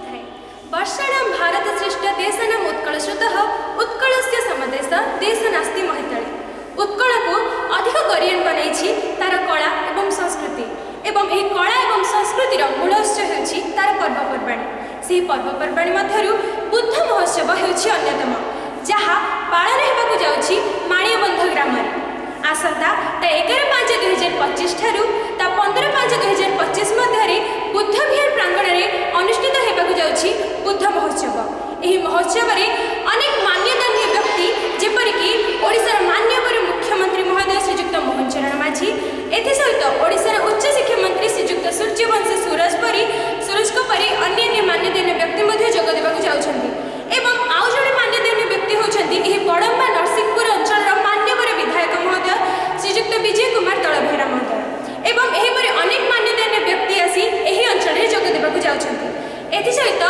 है। वर्षाणां भारतश्रेष्ठ देशानाम् उत्कलश्रुतः उत्कलस्य समदेश देश नास्ति महितले। उत्कल को अधिक गरियन बनाई तार कला एवं संस्कृति एवं यह कला एवं संस्कृतिर मूल उत्स होछि तार पर्वपर्वाणी। से पर्वपर्वाणी मध्यरु बुद्ध महोत्सव होछि अन्यतम, जहाँ पालन हेबाकु जाउछि माणिबंध ग्राम रे। आसंता 11/5/2025 ठारू 15/5/2025 मध्य बुद्ध विहार प्रांगण में अनुष्ठित हेबाकु जाउछि बुद्ध महोत्सव। यह महोत्सव रे अनेक मान्यधन्य व्यक्ति जेपरिकी ओडिशार माननीय मुख्यमंत्री महोदय श्रीजुक्त मोहन चरण माझी, एसहित ओडिशार उच्च शिक्षा मंत्री श्रीजुक्त सूर्यवंशी सूरज परी अन्य मान्यधन्य व्यक्ति मध्य जोग देबाकु जाउछन्ति। एवं आउ जणे मान्यधन्य व्यक्ति होछन्ति एही बडम्बा नरसिंहपुर अंचल मान्यवर विधायक महोदय श्रीजुक्त विजय कुमार तलभेरा महोदय। एवं एहीपरि अनेक मान्यधन्य व्यक्ति आसी एही अंचल जोग देबाकु जाउछन्ति। एसहित